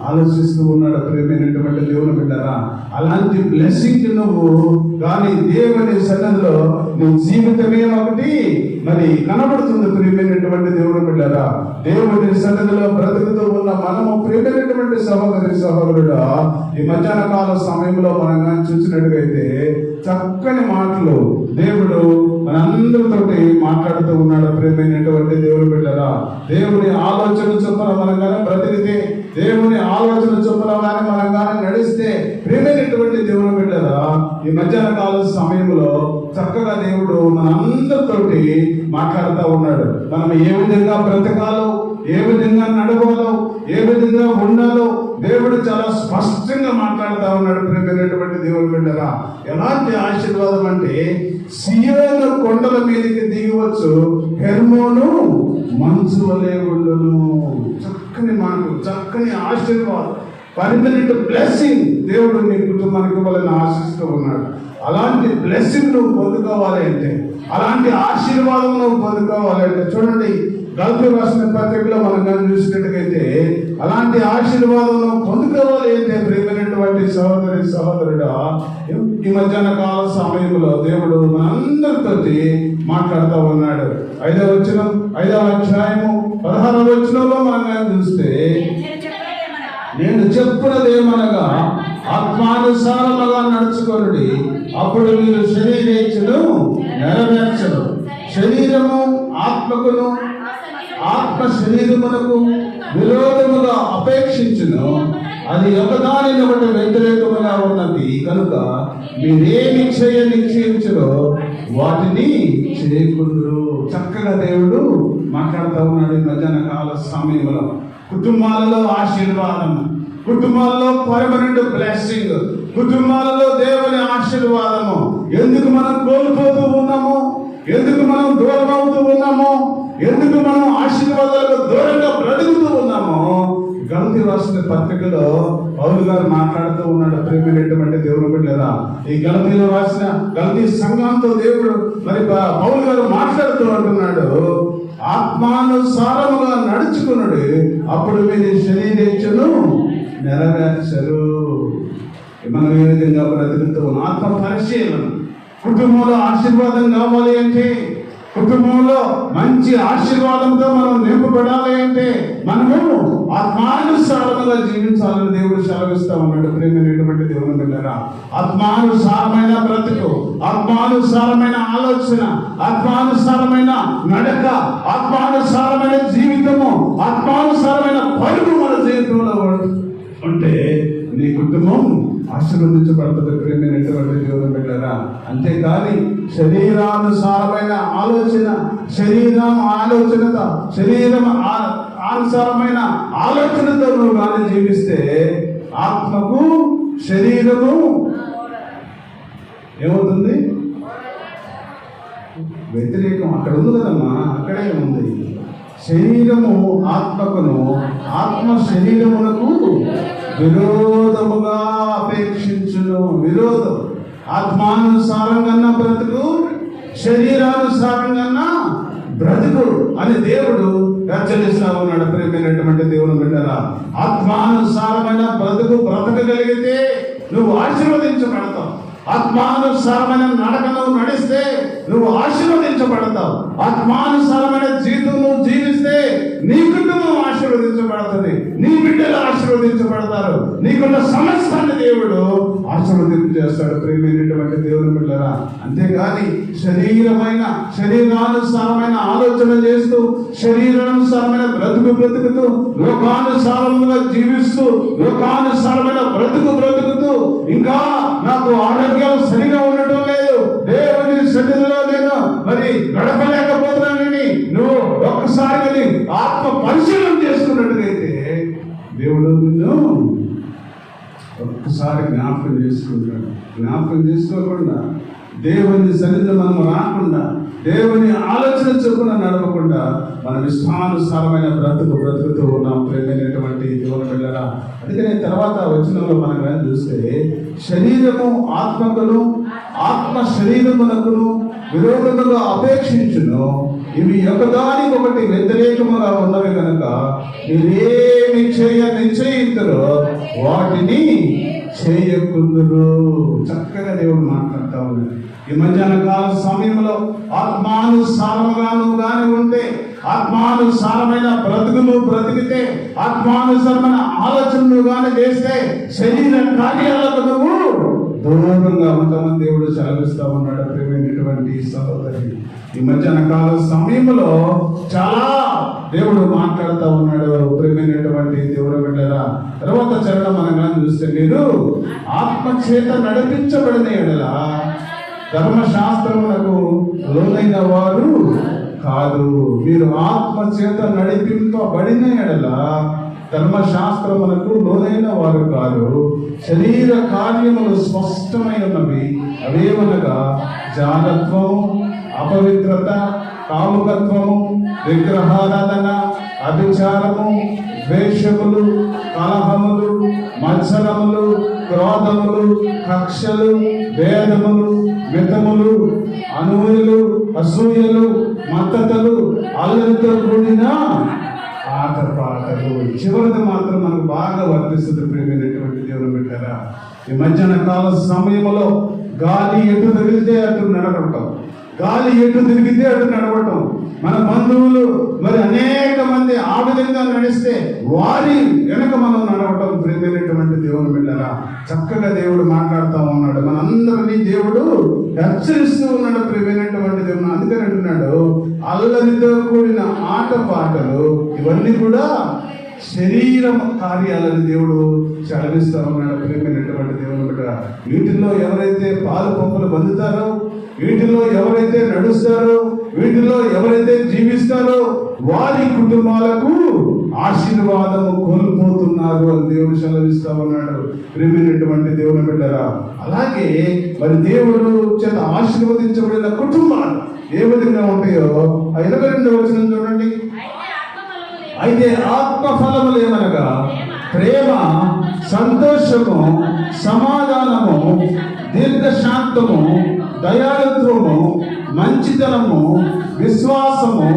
ఆలోచిస్తూ ఉన్నాడు. ప్రేమైనటువంటి దేవుని బిడ్డరా, అలాంటి బ్లెస్సింగ్ నువ్వు కానీ దేవుని సన్నిధిలో నీ జీవితమే ఒకటి మరి కనబడుతుంది. ప్రేమైనటువంటి దేవుని బిడ్డరా, దేవుని సన్నిధిలో బ్రతుకుతూ ఉన్న మనము ప్రేమైనటువంటి సహోదరుడా, ఈ మధ్యాహ్న కాల సమయంలో మనం కానీ చూసినట్టుగైతే చక్కని మాటలు దేవుడు మనందరితోటి మాట్లాడుతూ ఉన్నాడు. ప్రేమైనటువంటి దేవుని బిడ్డరా, దేవుని ఆలోచన చొప్పున మనం కానీ బ్రతికితే, దేవుని ఆలోచన చొప్పున కానీ మనం కానీ నడిస్తే, ప్రేమైనటువంటి దేవుని బిడ్డరా, ఈ మధ్యాహ్న కాల సమయంలో చక్కగా దేవుడు మనందరితోటి మాట్లాడుతూ ఉన్నాడు. మనం ఏ విధంగా బ్రతకాలో, ఏ విధంగా నడవాలో, ఏ విధంగా ఉండాలో దేవుడు చాలా స్పష్టంగా మాట్లాడుతూ ఉన్నాడు. ప్రేమైనటువంటి దేవుని బిడ్డరా, ఎలాంటి ఆశీర్వాదం అంటే సియోను కొండల మీదకి దిగివచ్చు, హెర్మోను మంచు వలె ఉండును. చక్కని మాటలు, చక్కని ఆశీర్వాదం, పర్మనెంట్ బ్లెస్సింగ్ దేవుడు నీ కుటుంబానికి ఇవ్వాలని ఆశిస్తూ ఉన్నాడు. అలాంటి బ్లెస్సింగ్ నువ్వు పొందుకోవాలి అంటే, అలాంటి ఆశీర్వాదం నువ్వు పొందుకోవాలి అంటే, చూడండి గల్తీ రాసిన పత్రికలో మనం కానీ చూసినట్టుగైతే అలాంటి ఆశీర్వాదం నువ్వు పొందుకోవాలి అంటే ప్రేమైనటువంటి సహోదరుడా, ఈ మధ్యాహ్న కాల సమయంలో దేవుడు మనందరితోటి మాట్లాడుతూ ఉన్నాడు. 5వ అధ్యాయము 16వ వచనంలో మనం కానీ చూస్తే, నేను చెప్పున్నదేమనగా ఆత్మానుసారముగా నడుచుకొనుడి, అప్పుడు మీరు శరీరేచ్ఛను నెరవేర్చరు. శరీరము ఆత్మకును, ఆత్మ శరీరమునకు విరోధముగా అపేక్షించును, అది ఒకదానినొకటి వ్యతిరేకముగా ఉన్నది కనుక మీరేమి నిశ్చయించరో వాటిని చేయకుందురు. చక్కగా దేవుడు మాట్లాడుతూ ఉన్నాడు. ఈ మధ్యాహ్న కాల సమయంలో కుటుంబాలలో ఆశీర్వాదం, కుటుంబాలలో పర్మనెంట్ బ్లెస్సింగ్, కుటుంబాలలో దేవుని ఆశీర్వాదము. ఎందుకు మనం కోల్పోతూ ఉన్నాము, ఎందుకు మనం దూరం అవుతూ ఉన్నాము, ఎందుకు మనం ఆశీర్వాదాలకు దూరంగా బ్రతుకుతూ ఉన్నాము? గల్తీ రాసిన పత్రికలో పౌలు గారు మాట్లాడుతూ ఉన్నాడు. ప్రేమైనటువంటి దేవుని బిడ్డలారా, ఈ గల్తీలో రాసిన గల్తీ సంఘంతో దేవుడు మరి పౌలు గారు మాట్లాడుతూ అంటున్నాడు, ఆత్మానుసారముగా నడుచుకున్నాడు, అప్పుడు మీరు శరీరేచ్ఛను నెరవేర్చరు. మనం ఏ విధంగా బ్రతుకుతూ ఉన్నాం? ఆత్మ పరిశీలన. కుటుంబంలో ఆశీర్వాదం కావాలి అంటే, కుటుంబంలో మంచి ఆశీర్వాదంతో మనం నింపబడాలి అంటే మనము ఆత్మానుసారంగా జీవించాలని దేవుడు సెలవిస్తా ఉన్నాడు. ప్రేమైనటువంటి దేవుని బిడ్డలారా, ఆత్మానుసారమైన బ్రతుకు, ఆత్మానుసారమైన ఆలోచన, ఆత్మానుసారమైన నడక, ఆత్మానుసారమైన జీవితము, ఆత్మానుసారమైన పరుగు మన జీవితంలో ఉంటే నీ కుటుంబం ఆశీర్వదించబడుతుంది. ప్రేమైనటువంటి దేవుని బిడ్డలారా, అంతేకాని శరీరానుసారమైన ఆలోచన, శరీరం అనుసారమైన ఆలోచనతో నువ్వు కానీ జీవిస్తే ఆత్మకు శరీరము ఏమవుతుంది? వ్యతిరేకం. అక్కడ ఉంది కదమ్మా, అక్కడే ఉంది. శరీరము ఆత్మకును, ఆత్మ శరీరమునకు విరోధముగా అపేక్షించును. విరోధం. ఆత్మానుసారంగా బ్రతుకు, శరీరానుసారంగా బ్రతుకు అని దేవుడు హెచ్చరిస్తా ఉన్నాడు. ప్రేమైనటువంటి దేవుని బిడ్డలారా, ఆత్మానుసారమైన బ్రతకగలిగితే నువ్వు ఆశీర్వదించబడతావు. ఆత్మానుసారమైన నడకను నడిస్తే నువ్వు ఆశీర్వదించబడతావు. ఆత్మానుసారమైన జీవితం నువ్వు జీవిస్తే నీ కుటుంబం ఆశీర్వదించబడుతుంది, నీ బిడ్డలు ఆశీర్వదించబడతారు, నీకున్న సమస్తాన్ని దేవుడు ఆశీర్వదించేస్తాడు. ప్రేమైనటువంటి దేవుని బిడ్డలారా, అంతేగాని శరీరానుసారమైన ఆలోచన చేస్తూ, శరీరానుసారమైన బ్రతుకుతూ, లోకానుసారంగా జీవిస్తూ, లోకానుసారమైన బ్రతుకుతూ ఇంకా నాకు ఆరోగ్యం సరిగా ఉండటం లేదు, దేవుని సన్నిధిలో నేను మరి గడపలేకపోతున్నానని నువ్వు ఒక్కసారి ఆత్మ పరిశీలన చేసుకున్నట్టుగైతే దేవుడు నిన్ను ఒక్కసారి జ్ఞాపకం చేసుకుంటాడు. జ్ఞాపకం చేసుకోకుండా దేవుని సన్నిధిలో మనం రాకుండా, దేవుని ఆలోచన చొప్పున నడవకుండా మనం ఇష్టానుసారమైన బ్రతుకుతూ ఉన్నాం. ప్రేమైనటువంటి దేవుని బిడ్డలారా, అందుకనే తర్వాత వచనంలో మనం కానీ చూస్తే శరీరము ఆత్మకును, ఆత్మ శరీరమునకును విరోధముగా అపేక్షించును, ఇవి ఒకదానికొకటి వ్యతిరేకముగా ఉన్నవి కనుక మీరేమి నిశ్చయించరో వాటిని చేయకుందురు. చక్కగా దేవుడు మాట్లాడుతూ ఉన్నాడు. ఈ మధ్యాహ్న కాల సమయంలో ఆత్మానుసారముగా నువ్వు కానీ ఉంటే, ఆత్మానుసారమైన బ్రతుకులు బ్రతికితే, ఆత్మానుసారమైన ఆలోచనలు కానీ చేస్తే శరీర కార్యాలకు నువ్వు దూరంగా ఉంటామని దేవుడు సెలవిస్తా ఉన్నాడు. ప్రేమైనటువంటి సహోదరి, ఈ మధ్యాహ్న కాల సమయంలో చాలా దేవుడు మాట్లాడుతూ ఉన్నాడు. ప్రేమైనటువంటి దేవుడు బిడ్డలారా, తర్వాత చరణం మనం చూస్తే మీరు ఆత్మ చేత నడిపించబడిన ఎడల ధర్మశాస్త్రములకు లోనైన వారు కాదు. మీరు ఆత్మ చేత నడిపింపబడిన ఎడల ధర్మశాస్త్రములకు లోనైన వారు కాదు. శరీర కార్యములు స్పష్టమైనవి. అవేమనగా జారత్వము, అపవిత్రత, కాముకత్వము, విగ్రహారాధన, అభిచారము, ద్వేషములు, కలహములు, మత్సరములు, క్రోధములు, కక్షలు, భేదములు, మితములు, అనూయలు, అసూయలు, మత్తతలు, అల్లరితో కూడిన ఆటపాటలు. చివరిది మాత్రం మనకు బాగా వర్తిస్తుంది. ప్రేమైనటువంటి దేవుని బిడ్డలారా, ఈ మధ్యాహ్న కాల సమయంలో గాలి ఎటు తగిలితే అటు నడవటం, గాలి ఎటు తిరిగితే అటు నడవటం. మన బంధువులు మరి అనేక మంది ఆ విధంగా నడిస్తే వారి వెనక మనం నడవటం. ప్రేమైనటువంటి దేవుని బిడ్డలారా, చక్కగా దేవుడు మాట్లాడుతూ ఉన్నాడు. మనందరినీ దేవుడు హెచ్చరిస్తూ ఉన్నాడు. ప్రేమైనటువంటి దేవుడు అందుకని అంటున్నాడు, అల్లరితో కూడిన ఆటపాటలు ఇవన్నీ కూడా శరీరం కార్యాలని దేవుడు సెలవిస్తూ ఉన్నాడు. ప్రేమైనటువంటి దేవుని బిడ్డ, వీటిల్లో ఎవరైతే పాలు పంపులు పొందుతారో, వీటిలో ఎవరైతే నడుస్తారో, వీటిలో ఎవరైతే జీవిస్తారో వారి కుటుంబాలకు ఆశీర్వాదము కోల్పోతున్నారు అని దేవుడు సెలవిస్తా ఉన్నాడు. ప్రేమైనటువంటి దేవుని బిడ్డలారా, అలాగే మరి దేవుడు చేత ఆశీర్వదించబడిన కుటుంబాలు ఏ విధంగా ఉంటాయో 22వ వచనం చూడండి. అయితే ఆత్మ ఫలములు ఏమనగా ప్రేమ, సంతోషము, సమాధానము, దీర్ఘశాంతము, దయాళుత్వము, మంచితనము, విశ్వాసము,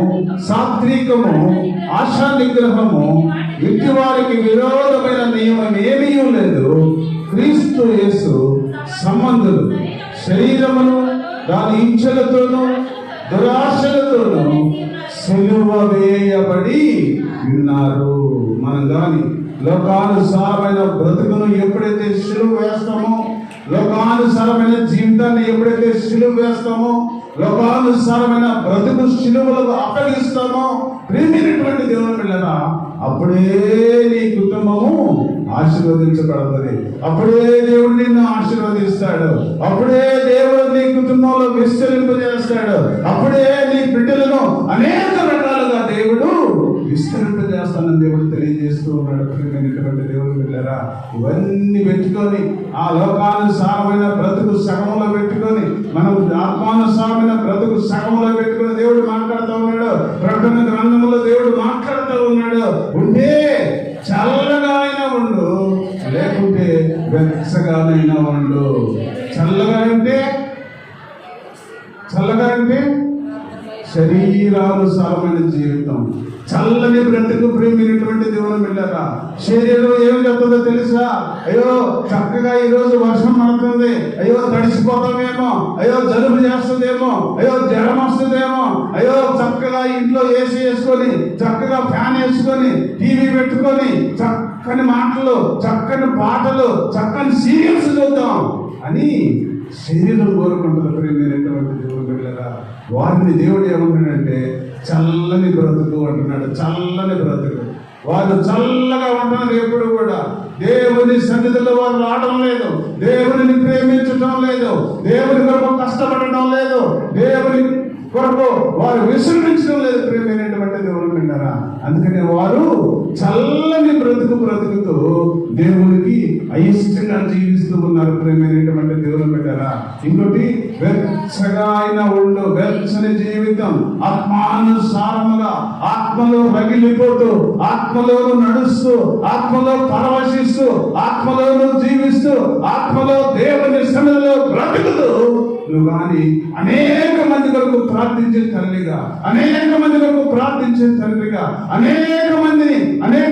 సాత్వికము, ఆశా నిగ్రహము, ఇంటి వారికి విరోధమైన నియమం ఏమీ లేదు. క్రీస్తు యేసు సంబంధులు శరీరమును దాని ఇచ్చలతోనూ దురాశలతోనూ సిలువ వేయబడి ఉన్నారు. మనం కానీ లోకానుసారమైన బ్రతుకును ఎప్పుడైతే సిలువ వేస్తామో, లోకానుసారమైన జీవితాన్ని ఎప్పుడైతే సిలువ వేస్తామో, లోకానుసారమైన బ్రతుకు సిలువలకు అప్పగిస్తామో, ప్రేమైనటువంటి దేవుని పిల్లరా, అప్పుడే నీ కుటుంబము ఆశీర్వదించబడుతుంది. అప్పుడే దేవుడు నిన్ను ఆశీర్వదిస్తాడు. అప్పుడే దేవుడు నీ కుటుంబంలో విస్తరింపజేస్తాడు. అప్పుడే నీ బిడ్డలను అనేక రకాలుగా దేవుడు విస్తరింపజేస్తానని దేవుడు తెలియజేస్తూ ఉన్నాడు. ప్రియమైనటువంటి దేవుడు పిల్లరా, ఇవన్నీ పెట్టుకొని ఆ లోకానుసారమైన బ్రతుకు సగంలో పెట్టుకొని, మనం ఆత్మానుసారమైన బ్రతుకు సగంలో పెట్టుకుని దేవుడు మాట్లాడుతూ ఉన్నాడు. ప్రకటన గ్రంథంలో దేవుడు మాట్లాడుతూ ఉన్నాడు. ఉంటే చల్లగా అయినా ఉండు, లేకుంటే వెచ్చగానైనా ఉండు. చల్లగా అంటే శరీరానుసారమైన జీవితం, చల్లని బ్రతుకు. ప్రేమైనటువంటి దేవుని బిడ్డలారా, శరీరం ఏం చెప్తుందో తెలుసా? అయ్యో చక్కగా ఈరోజు వర్షం పడుతుంది, అయ్యో తడిసిపోతామేమో, అయ్యో జలుబు చేస్తుందేమో, అయ్యో జ్వరం వస్తుందేమో, అయ్యో చక్కగా ఇంట్లో ఏసీ వేసుకొని, చక్కగా ఫ్యాన్ వేసుకొని, టీవీ పెట్టుకొని, చక్కని మాటలు, చక్కని పాటలు, చక్కని సీరియల్స్ చూద్దాం అని శరీరం కోరుకుంటుంది. ప్రియమైనటువంటి దేవుని బిడ్డలారా, వారిని దేవుడు ఏమంటున్నాడంటే చల్లని బ్రతుకు అంటున్నాడు. చల్లని బ్రతుకు. వారు చల్లగా ఉంటున్నారు. ఎప్పుడు కూడా దేవుని సన్నిధిలో వారు రావడం లేదు, దేవుని ప్రేమించడం లేదు, దేవుని కొరకు కష్టపడడం లేదు, దేవుని కొరకు వారు విశ్రమించడం లేదు. ప్రేమైనటువంటి దేవుని విన్నారా, అందుకనే వారు చల్లని బ్రతుకుతూ దేవునికి అయిష్టంగా జీవిస్తూ ఉన్నారు. ప్రేమైనటువంటి దేవుని బిడ్డలారా, ఇంకోటి వెచ్చగా అయిన ఉండు. వెచ్చని జీవితం, ఆత్మానుసారముగా, ఆత్మలో రగిలిపోతూ, ఆత్మలోను నడుస్తూ, ఆత్మలో పరవశిస్తూ, ఆత్మలోను జీవిస్తూ, ఆత్మలో దేవుని సన్నిధిలో బ్రతుకుతూ నువ్వు కానీ అనేక మంది కొరకు ప్రార్థించే తల్లిగా, అనేక మంది కొరకు ప్రార్థించే తండ్రిగా, అనేక మందిని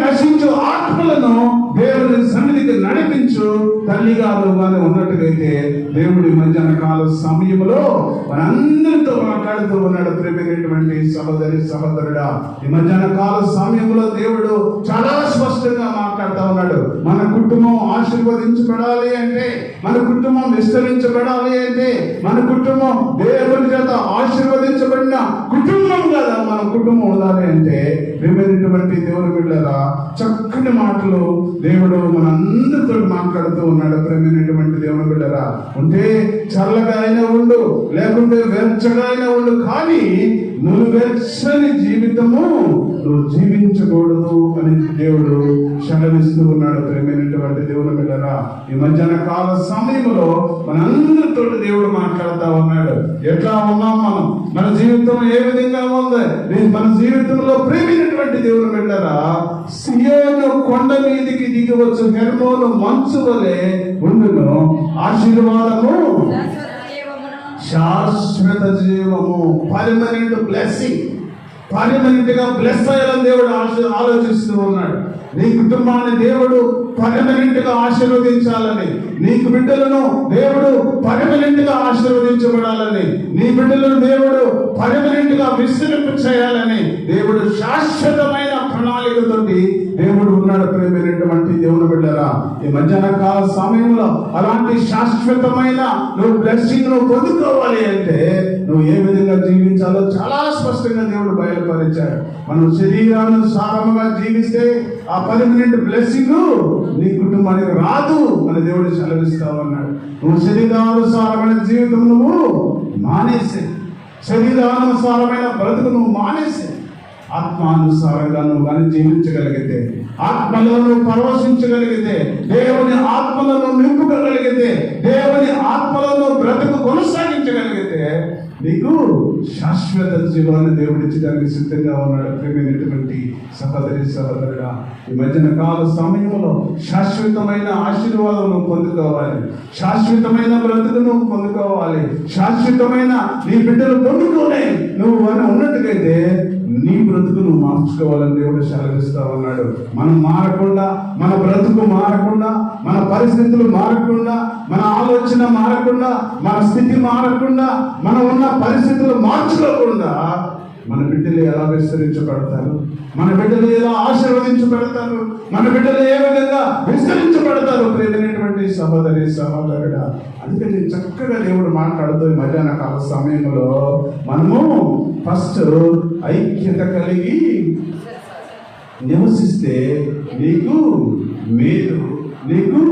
నశించు ఆత్మలను దేవుని సన్నిధికి నడిపించు తల్లిగా నువ్వు ఉన్నట్టుగైతే దేవుడి మధ్యాహ్న కాల సమయంలో మనందరితో మాట్లాడుతూ ఉన్నాడు. ప్రేమైనటువంటి సహోదరి సహోదరుడా, ఈ మధ్యాహ్న కాల సమయంలో దేవుడు చాలా స్పష్టంగా మాట్లాడుతూ ఉన్నాడు. మన కుటుంబం ఆశీర్వదించబడాలి అంటే, మన కుటుంబం విస్తరించబడాలి అంటే, మన కుటుంబం దేవుని చేత ఆశీర్వదించబడిన కుటుంబం కదా మన కుటుంబం ఉండాలి అంటే, ప్రియమైనటువంటి దేవుని బిడ్డలారా, చక్కని మాటలు దేవుడు మనందరితో మాట్లాడుతూ ఉన్నాడు. ప్రియమైనటువంటి దేవుని బిడ్డలారా, ఉంటే చల్లగా అయినా ఉండు, లేకుంటే వెచ్చగా అయినా ఉండు, కానీ నువ్వు వెచ్చని జీవితము నువ్వు జీవించకూడదు అని దేవుడు సెలవిస్తూ ఉన్నాడు. ప్రియమైనటువంటి దేవుని బిడ్డలారా, ఈ మధ్యాహ్న కాల సమయంలో మనందరితో దేవుడు మాట్లాడుతూ ఉన్నాడు. ఎట్లా ఉన్నాం మనం, మన జీవితం ఏ విధంగా ఉంది, మన జీవితంలో ప్రేమైనటువంటి దేవుని బిడ్డలారా, సియోను కొండ మీదికి దిగవచ్చు హెర్మోను మంచు వలె ఉండును ఆశీర్వాదము, శాశ్వత జీవము, పర్మనెంట్ బ్లెస్సింగ్. పర్మనెంట్ గా బ్లెస్ అయ్యాలని దేవుడు ఆలోచిస్తూ ఉన్నాడు. నీ కుటుంబాన్ని దేవుడు పర్మనెంట్ గా ఆశీర్వదించాలని, నీకు బిడ్డలను దేవుడు పర్మనెంట్ గా ఆశీర్వదించబడాలని, నీ బిడ్డలను దేవుడు పర్మనెంట్ గా విస్తరింప చేయాలని దేవుడు శాశ్వతమైన ప్రణాళికతోటి దేవుడు ఉన్నాడు. ప్రేమైనటువంటి దేవుని బిడ్డలారా, ఈ మధ్యాహ్న కాల సమయంలో అలాంటి శాశ్వతమైన నువ్వు బ్లెస్సింగ్ నువ్వు పొందుకోవాలి అంటే నువ్వు ఏ విధంగా జీవించాలో చాలా స్పష్టంగా దేవుడు బయలుపరిచాడు. మనం శరీరానుసారముగా జీవిస్తే ఆ పర్మనెంట్ బ్లెస్సింగ్ నీ కుటుంబానికి రాదు అని దేవుడు సెలవిస్తా ఉన్నాడు. నువ్వు శరీరానుసారమైన జీవితం నువ్వు మానేసే, శరీరానుసారమైన బ్రతుకు నువ్వు మానేసే, ఆత్మానుసారంగా నువ్వు కానీ జీవించగలిగితే, ఆత్మలో నువ్వు పరవశించగలిగితే, దేవుని ఆత్మలను నింపుకోగలిగితే, దేవుని ఆత్మలను బ్రతుకు కొనసాగించగలిగితే నీకు శాశ్వత జీవాన్ని దేవుడు ఇచ్చడానికి సిద్ధంగా ఉన్నాడు. ప్రియమైనటువంటి సహోదరి సహోదరుడా, ఈ మధ్యన కాల సమయంలో శాశ్వతమైన ఆశీర్వాదం నువ్వు పొందుకోవాలి, శాశ్వతమైన బ్రతుకు నువ్వు పొందుకోవాలి, శాశ్వతమైన నీ బిడ్డలు పొందుకోలే నువ్వు అని ఉన్నట్టుగైతే నీ బ్రతుకు నువ్వు మార్చుకోవాలని దేవుడు సెలవిస్తా ఉన్నాడు. మనం మారకుండా, మన బ్రతుకు మారకుండా, మన పరిస్థితులు మారకుండా, మన ఆలోచన మారకుండా, మన స్థితి మారకుండా, మనం ఉన్న పరిస్థితులు మార్చుకోకుండా మన బిడ్డలు ఎలా విస్తరించబడతారు, మన బిడ్డలు ఎలా ఆశీర్వదించబడతారు, మన బిడ్డలు ఏ విధంగా విస్తరించబడతారు ప్రియమైనటువంటి సహోదరి సహోదరుడా. అందుకని చక్కగా దేవుడు మాట్లాడుతూ మధ్యాహ్న కాల సమయంలో మనము ఫస్ట్ ఐక్యత కలిగి నివసిస్తే నీకు మేలు, నీకు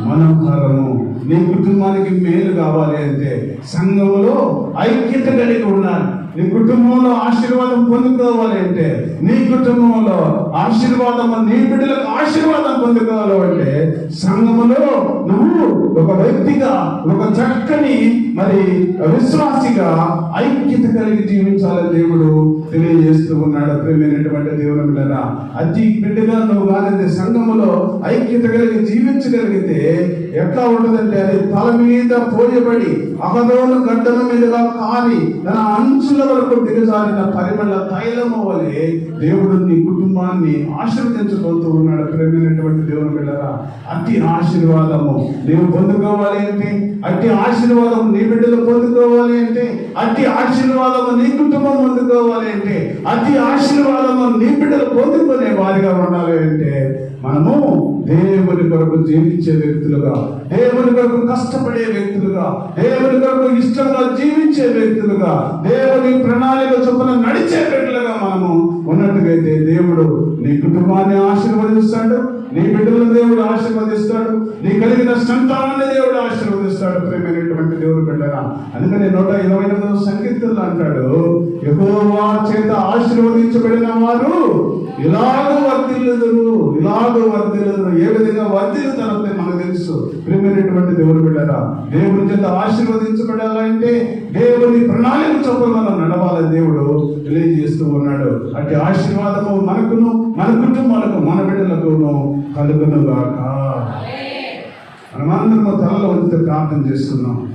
మనోహరము. నీ కుటుంబానికి మేలు కావాలి అంటే సంఘంలో ఐక్యత కలిగి ఉండాలి. నీ కుటుంబంలో ఆశీర్వాదం పొందుకోవాలి అంటే, నీ కుటుంబంలో ఆశీర్వాదం, నీ బిడ్డలకు ఆశీర్వాదం పొందుకోవాలి అంటే సంఘములో నువ్వు ఒక వ్యక్తిగా, ఒక చక్కని మరి విశ్వాసిగా ఐక్యత కలిగి జీవించాలని దేవుడు తెలియజేస్తూ ఉన్నాడు. ప్రియమైనటువంటి దేవుని బిడ్డలారా, అతి బిడ్డగా నువ్వు కాదంటే సంఘములో ఐక్యత కలిగి జీవించగలిగితే ఎట్లా ఉంటుందంటే, అది తల మీద పోయబడి అహదోను గడ్డల మీదుగా కారి తన అంచుల వరకు దిగజారిన పరిమళ తైలము వలె దేవుడు నీ కుటుంబాన్ని ఆశీర్వదించబోతూ ఉన్నాడు. ప్రేమైనటువంటి దేవుని బిడ్డలారా, అట్టి ఆశీర్వాదము నీవు పొందుకోవాలి అంటే, అట్టి ఆశీర్వాదం నీ బిడ్డలు పొందుకోవాలి అంటే, అట్టి ఆశీర్వాదము నీ కుటుంబం పొందుకోవాలి అంటే, అట్టి ఆశీర్వాదము నీ బిడ్డలు పొందుకునే వారిగా ఉండాలి అంటే మనము దేవుని కొరకు జీవించే వ్యక్తులుగా, దేవుని కొరకు కష్టపడే వ్యక్తులుగా, దేవుని కొరకు ఇష్టంగా జీవించే వ్యక్తులుగా, దేవుని ప్రణాళిక చొప్పున నడిచే వ్యక్తులుగా మనము ఉన్నట్టుగైతే దేవుడు నీ కుటుంబాన్ని ఆశీర్వదిస్తాడు, నీ బిడ్డలను దేవుడు ఆశీర్వదిస్తాడు, నీ కలిగిన సంతానాన్ని దేవుడు ఆశీర్వదిస్తాడు. ప్రేమైనటువంటి దేవుడు బిడ్డరా, అందుకని 128వ సంకీర్తనలో అంటాడు, యెహోవా చేత ఆశీర్వదించబడిన వారు ఇలాగ వర్ధిల్లుదురు, ఇలాగ వర్ధిల్లుదురు. ఏ విధంగా వర్ధిల్లుతారంటే మనకు తెలుసు. ప్రియమైనటువంటి దేవుడు బిడ్డరా, దేవుని చేత ఆశీర్వదించబడాలంటే దేవుని ప్రణాళిక చొప్పున మనం నడవాలని దేవుడు తెలియజేస్తూ ఉన్నాడు. అట్టి ఆశీర్వాదము మనకును, మన కుటుంబాలకు, మన బిడ్డలకును కలుగును గాక. మనమందరము తలలో ఉంచి ప్రార్థన చేసుకున్నాం.